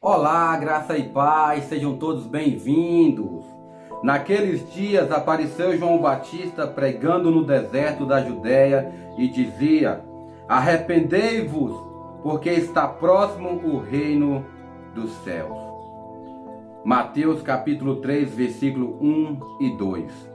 Olá, graça e paz, sejam todos bem-vindos. Naqueles dias apareceu João Batista pregando no deserto da Judéia e dizia: arrependei-vos, porque está próximo o reino dos céus. Mateus capítulo 3, versículo 1 e 2.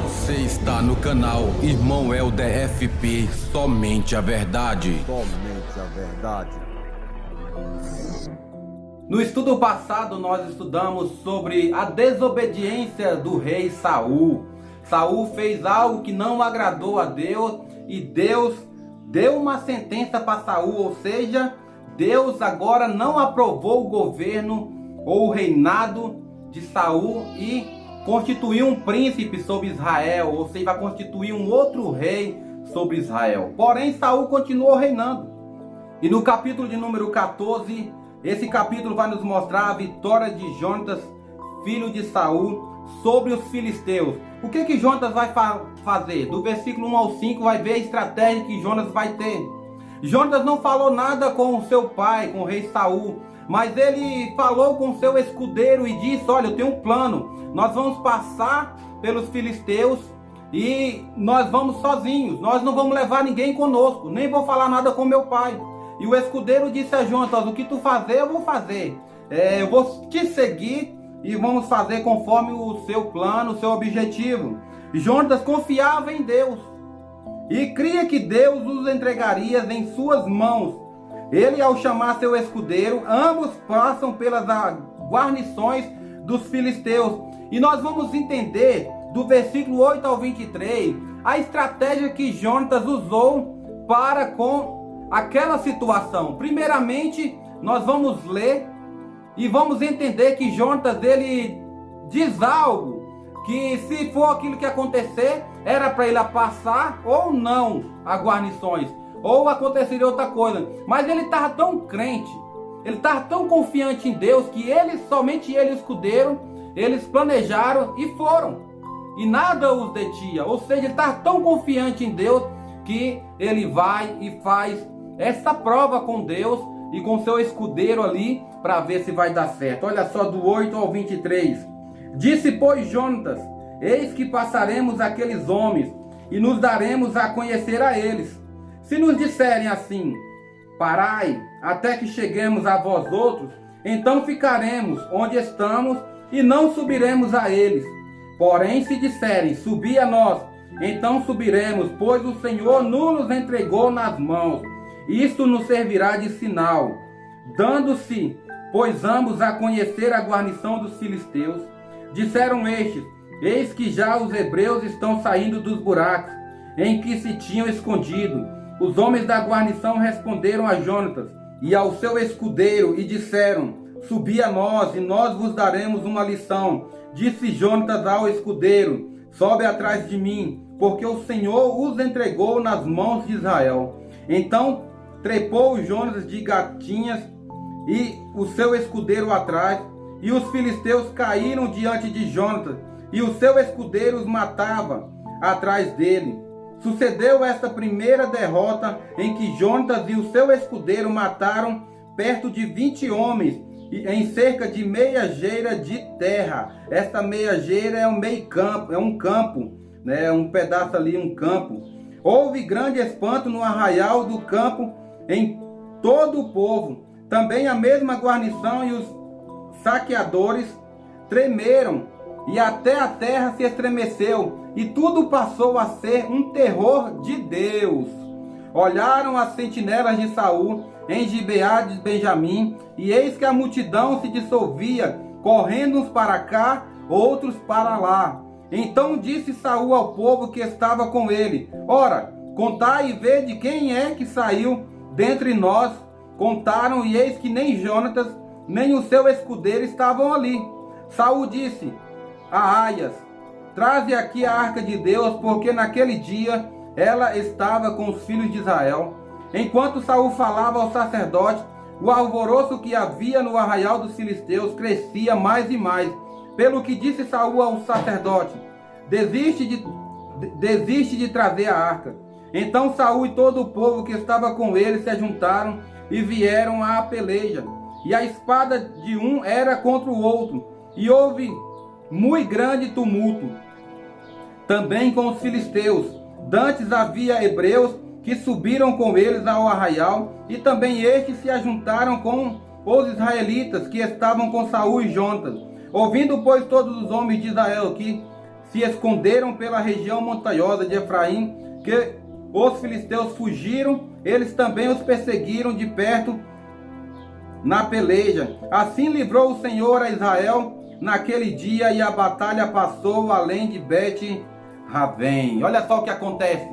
Você está no canal Irmão Helder FP, somente a verdade. Somente a verdade. No estudo passado nós estudamos sobre a desobediência do rei Saul. Saul fez algo que não agradou a Deus e Deus deu uma sentença para Saul, ou seja, Deus agora não aprovou o governo ou o reinado de Saul e constituiu um príncipe sobre Israel, ou seja, vai constituir um outro rei sobre Israel. Porém, Saul continuou reinando. E no capítulo de número 14, esse capítulo vai nos mostrar a vitória de Jonatas, filho de Saul, sobre os filisteus. O que Jonatas vai fazer? Do versículo 1 ao 5 vai ver a estratégia que Jonatas vai ter. Jonatas não falou nada com o seu pai, com o rei Saul, mas ele falou com o seu escudeiro e disse: olha, eu tenho um plano. Nós vamos passar pelos filisteus e nós vamos sozinhos. Nós não vamos levar ninguém conosco, nem vou falar nada com meu pai. E o escudeiro disse a Jonatas: o que tu fazer, eu vou fazer. Eu vou te seguir e vamos fazer conforme o seu plano, o seu objetivo. Jonatas confiava em Deus e cria que Deus os entregaria em suas mãos. Ele, ao chamar seu escudeiro, ambos passam pelas guarnições dos filisteus. E nós vamos entender do versículo 8 ao 23 a estratégia que Jonatas usou para com aquela situação. Primeiramente, nós vamos ler e vamos entender que Jonatas, ele diz algo que, se for aquilo que acontecer, era para ele passar ou não a guarnições, ou aconteceria outra coisa. Mas ele estava tão crente, ele estava tão confiante em Deus, que somente ele e o escudeiro, eles planejaram e foram, e nada os detinha. Ou seja, ele estava tão confiante em Deus que ele vai e faz essa prova com Deus e com seu escudeiro ali, para ver se vai dar certo. Olha só, do 8 ao 23. Disse, pois, Jonatas: eis que passaremos aqueles homens e nos daremos a conhecer a eles. Se nos disserem assim: parai, até que cheguemos a vós outros, então ficaremos onde estamos e não subiremos a eles. Porém, se disserem: subi a nós, então subiremos, pois o Senhor nos entregou nas mãos. Isto nos servirá de sinal, dando-se, pois, ambos a conhecer a guarnição dos filisteus. Disseram estes: eis que já os hebreus estão saindo dos buracos em que se tinham escondido. Os homens da guarnição responderam a Jonatas e ao seu escudeiro e disseram: subi a nós e nós vos daremos uma lição. Disse Jonatas ao escudeiro: sobe atrás de mim, porque o Senhor os entregou nas mãos de Israel. Então trepou Jonatas de gatinhas e o seu escudeiro atrás, e os filisteus caíram diante de Jonatas, e o seu escudeiro os matava atrás dele. Sucedeu esta primeira derrota, em que Jonatas e o seu escudeiro mataram perto de 20 homens, em cerca de meia geira de terra. Esta meia geira é um meio campo, é um campo, né? Um pedaço ali, um campo. Houve grande espanto no arraial do campo em todo o povo. Também a mesma guarnição e os saqueadores tremeram, e até a terra se estremeceu, e tudo passou a ser um terror de Deus. Olharam as sentinelas de Saul em Gibeá de Benjamim, e eis que a multidão se dissolvia, correndo uns para cá, outros para lá. Então disse Saul ao povo que estava com ele: ora, contai e vede quem é que saiu dentre nós. Contaram, e eis que nem Jonatas, nem o seu escudeiro estavam ali. Saul disse a Aias: traze aqui a arca de Deus, porque naquele dia ela estava com os filhos de Israel. Enquanto Saul falava ao sacerdote, o alvoroço que havia no arraial dos filisteus crescia mais e mais. Pelo que disse Saul ao sacerdote: desiste de trazer a arca. Então Saul e todo o povo que estava com ele se ajuntaram e vieram à peleja. E a espada de um era contra o outro, e houve muito grande tumulto também com os filisteus. Dantes havia hebreus que subiram com eles ao arraial, e também estes se ajuntaram com os israelitas que estavam com Saul e Jonatas. Ouvindo, pois, todos os homens de Israel que se esconderam pela região montanhosa de Efraim, que os filisteus fugiram, eles também os perseguiram de perto na peleja. Assim livrou o Senhor a Israel naquele dia, e a batalha passou além de Bet-Raven. Olha só o que acontece.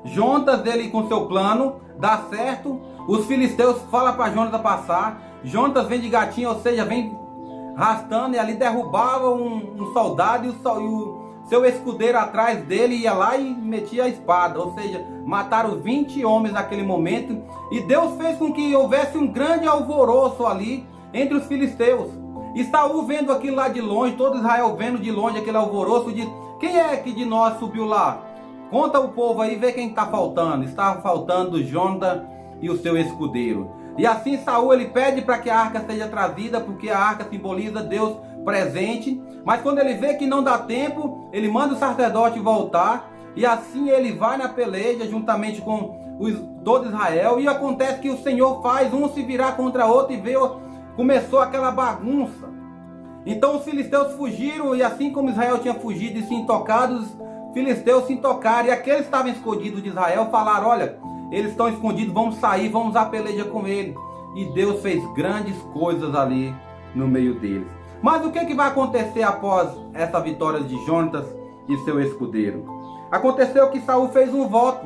Jonatas, ele com seu plano, dá certo. Os filisteus falam para Jonatas passar. Jonatas vem de gatinho, ou seja, vem arrastando, e ali derrubava um soldado, e o seu escudeiro atrás dele ia lá e metia a espada. Ou seja, mataram 20 homens naquele momento. E Deus fez com que houvesse um grande alvoroço ali entre os filisteus. E Saul vendo aquilo lá de longe, todo Israel vendo de longe aquele alvoroço, diz: quem é que de nós subiu lá? Conta o povo aí, vê quem está faltando. Estava faltando Jonatas e o seu escudeiro. E assim Saul, ele pede para que a arca seja trazida, porque a arca simboliza Deus presente. Mas quando ele vê que não dá tempo, ele manda o sacerdote voltar. E assim ele vai na peleja juntamente com todo Israel. E acontece que o Senhor faz um se virar contra outro, e começou aquela bagunça. Então os filisteus fugiram, e assim como Israel tinha fugido e se intocado, os filisteus se intocaram. E aqueles que estavam escondidos de Israel falaram: olha, eles estão escondidos, vamos sair, vamos à peleja com eles. E Deus fez grandes coisas ali no meio deles. Mas o que vai acontecer após essa vitória de Jonatas e seu escudeiro? Aconteceu que Saul fez um voto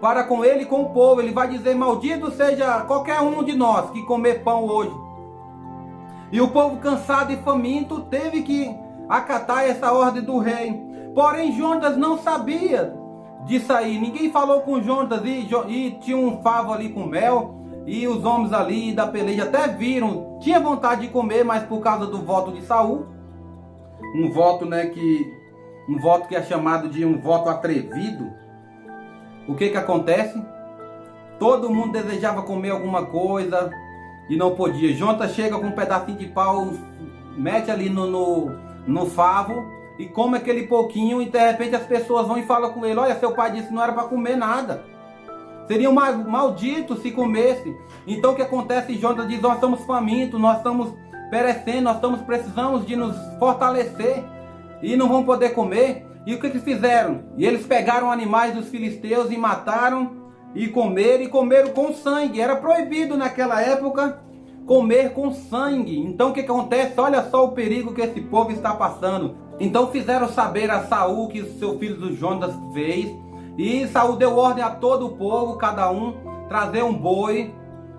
para com ele e com o povo. Ele vai dizer: maldito seja qualquer um de nós que comer pão hoje. E o povo, cansado e faminto, teve que acatar essa ordem do rei. Porém Jonatas não sabia disso aí. Ninguém falou com Jonatas, e tinha um favo ali com mel. E os homens ali da peleja até viram, tinha vontade de comer, mas por causa do voto de Saul, um voto que é chamado de um voto atrevido, o que acontece? Todo mundo desejava comer alguma coisa e não podia. Jonatas chega com um pedacinho de pau, mete ali no favo e come aquele pouquinho, e de repente as pessoas vão e falam com ele: olha, seu pai disse que não era para comer nada. Seriam malditos se comesse. Então o que acontece? Jonatas diz: nós estamos famintos, nós estamos perecendo, precisamos de nos fortalecer e não vão poder comer. E o que fizeram? E eles pegaram animais dos filisteus e mataram e comeram com sangue. Era proibido naquela época comer com sangue. Então o que acontece? Olha só o perigo que esse povo está passando. Então fizeram saber a Saul que o seu filho do Jonatas fez. E Saul deu ordem a todo o povo, cada um, trazer um boi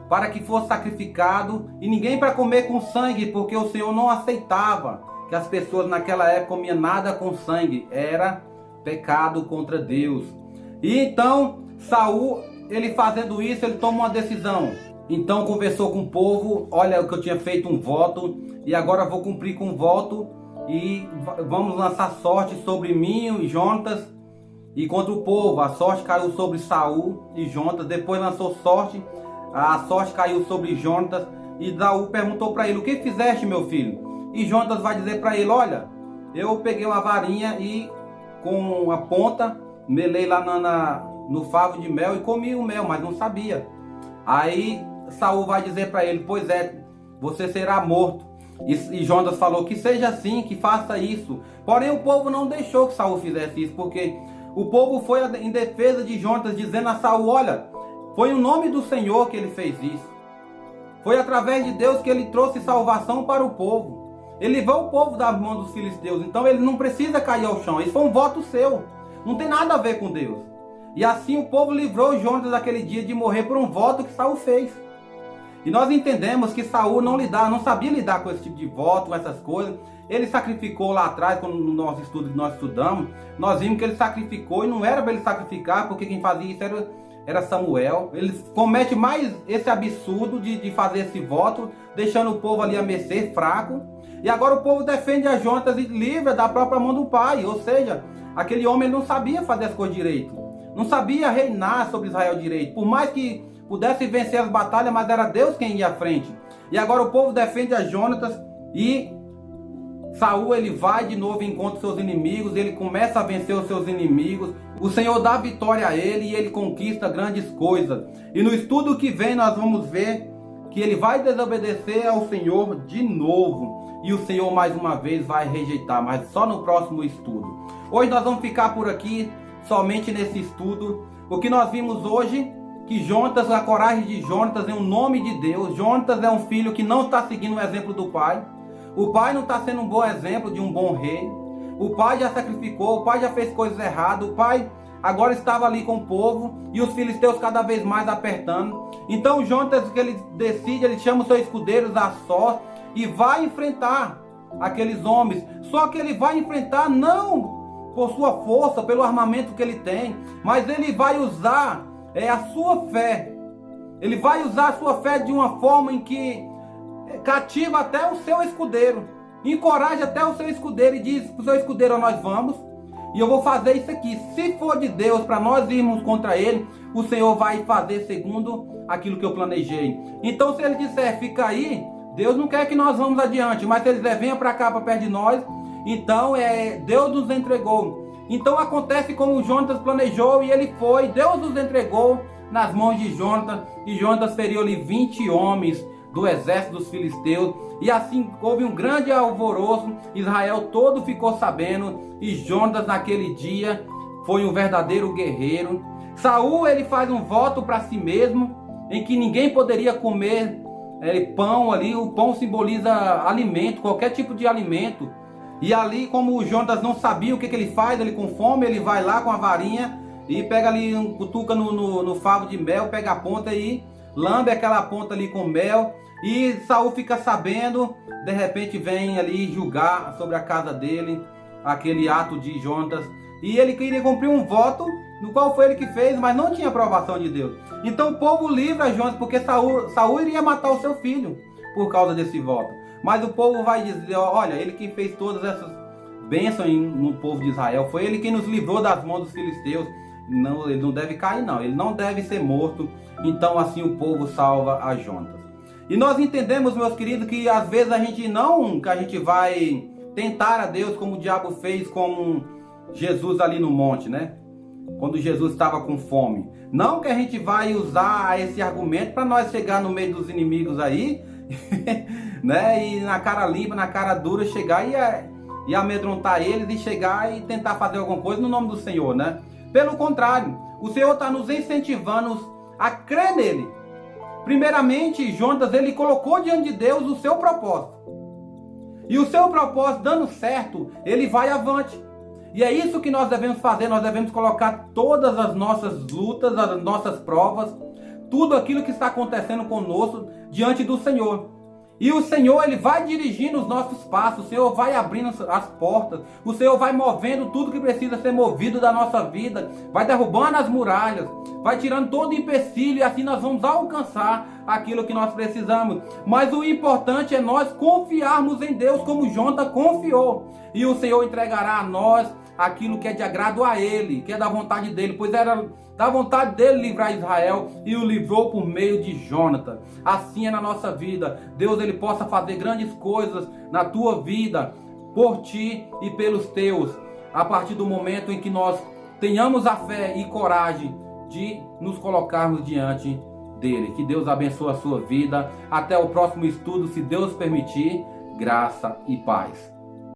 para que fosse sacrificado. E ninguém para comer com sangue, porque o Senhor não aceitava que as pessoas naquela época comiam nada com sangue. Era pecado contra Deus. E então Saul, ele fazendo isso, ele toma uma decisão. Então conversou com o povo: olha, que eu tinha feito um voto, e agora vou cumprir com o voto, e vamos lançar sorte sobre mim e Jonatas e contra o povo. A sorte caiu sobre Saul e Jonatas. Depois lançou sorte, a sorte caiu sobre Jonatas. E Saul perguntou para ele: o que fizeste, meu filho? E Jonatas vai dizer para ele: olha, eu peguei uma varinha e com a ponta melei lá no favo de mel e comi o mel, mas não sabia. Aí Saul vai dizer para ele: pois é, você será morto. E Jonatas falou: que seja assim, que faça isso. Porém o povo não deixou que Saul fizesse isso, porque o povo foi em defesa de Jonatas, dizendo a Saul: olha, foi o nome do Senhor que ele fez isso. Foi através de Deus que ele trouxe salvação para o povo. Ele livrou o povo das mãos dos filisteus. Então ele não precisa cair ao chão. Isso foi um voto seu. Não tem nada a ver com Deus. E assim o povo livrou Jonatas naquele dia de morrer por um voto que Saul fez. E nós entendemos que Saul não sabia lidar com esse tipo de voto, com essas coisas. Ele sacrificou lá atrás, quando no nosso estudo que nós estudamos, nós vimos que ele sacrificou, e não era para ele sacrificar, porque quem fazia isso era Samuel. Ele comete mais esse absurdo de fazer esse voto, deixando o povo ali a mercê, fraco. E agora o povo defende a Jonatas e livra da própria mão do pai. Ou seja, aquele homem não sabia fazer as coisas direito. Não sabia reinar sobre Israel direito. Por mais que pudesse vencer as batalhas, mas era Deus quem ia à frente. E agora o povo defende a Jonatas e Saul ele vai de novo em encontro seus inimigos, ele começa a vencer os seus inimigos. O Senhor dá vitória a ele e ele conquista grandes coisas. E no estudo que vem nós vamos ver que ele vai desobedecer ao Senhor de novo. E o Senhor mais uma vez vai rejeitar, mas só no próximo estudo. Hoje nós vamos ficar por aqui, somente nesse estudo. O que nós vimos hoje, que Jonatas, a coragem de Jonatas é um nome de Deus. Jonatas é um filho que não está seguindo o exemplo do pai. O pai não está sendo um bom exemplo de um bom rei. O pai já sacrificou, o pai já fez coisas erradas. O pai agora estava ali com o povo e os filisteus cada vez mais apertando. Então Jonatas, que ele decide, ele chama os seus escudeiros a sós e vai enfrentar aqueles homens. Só que ele vai enfrentar não por sua força, pelo armamento que ele tem, mas ele vai usar a sua fé. Ele vai usar a sua fé de uma forma em que cativa até o seu escudeiro, encoraja até o seu escudeiro e diz para o seu escudeiro: nós vamos e eu vou fazer isso aqui. Se for de Deus para nós irmos contra ele, o Senhor vai fazer segundo aquilo que eu planejei. Então se ele disser fica aí, Deus não quer que nós vamos adiante, mas se ele disser venha para cá, para perto de nós, então Deus nos entregou. Então acontece como o Jonatas planejou e ele foi. Deus nos entregou nas mãos de Jonatas e Jonatas feriu ali 20 homens do exército dos filisteus, e assim houve um grande alvoroço. Israel todo ficou sabendo, e Jonatas naquele dia foi um verdadeiro guerreiro. Saul ele faz um voto para si mesmo, em que ninguém poderia comer pão ali. O pão simboliza alimento, qualquer tipo de alimento. E ali, como o Jonatas não sabia o que ele faz, ele com fome, ele vai lá com a varinha e pega ali, cutuca no favo de mel, pega a ponta e lambe aquela ponta ali com mel. E Saul fica sabendo, de repente vem ali julgar sobre a casa dele, aquele ato de Jonatas. E ele queria cumprir um voto, no qual foi ele que fez, mas não tinha aprovação de Deus. Então o povo livra Jonatas, porque Saul iria matar o seu filho por causa desse voto. Mas o povo vai dizer: olha, ele que fez todas essas bênçãos no povo de Israel, foi ele quem nos livrou das mãos dos filisteus. Não, ele não deve cair não, ele não deve ser morto. Então assim o povo salva a Jonatas. E nós entendemos, meus queridos, que às vezes a gente vai tentar a Deus como o diabo fez com Jesus ali no monte, né? Quando Jesus estava com fome. Não que a gente vai usar esse argumento para nós chegar no meio dos inimigos aí, né? E na cara limpa, na cara dura, chegar e amedrontar eles e chegar e tentar fazer alguma coisa no nome do Senhor, né? Pelo contrário, o Senhor está nos incentivando a crer nele. Primeiramente, Jonatas ele colocou diante de Deus o seu propósito. E o seu propósito dando certo, ele vai avante. E é isso que nós devemos fazer. Nós devemos colocar todas as nossas lutas, as nossas provas, tudo aquilo que está acontecendo conosco diante do Senhor. E o Senhor ele vai dirigindo os nossos passos, o Senhor vai abrindo as portas, o Senhor vai movendo tudo que precisa ser movido da nossa vida, vai derrubando as muralhas, vai tirando todo o empecilho, e assim nós vamos alcançar aquilo que nós precisamos. Mas o importante é nós confiarmos em Deus como Jonatas confiou, e o Senhor entregará a nós aquilo que é de agrado a Ele, que é da vontade dEle, pois era da vontade dEle livrar Israel, e o livrou por meio de Jonatas. Assim é na nossa vida. Deus ele possa fazer grandes coisas na tua vida, por ti e pelos teus, a partir do momento em que nós tenhamos a fé e coragem de nos colocarmos diante dEle. Que Deus abençoe a sua vida. Até o próximo estudo, se Deus permitir. Graça e paz.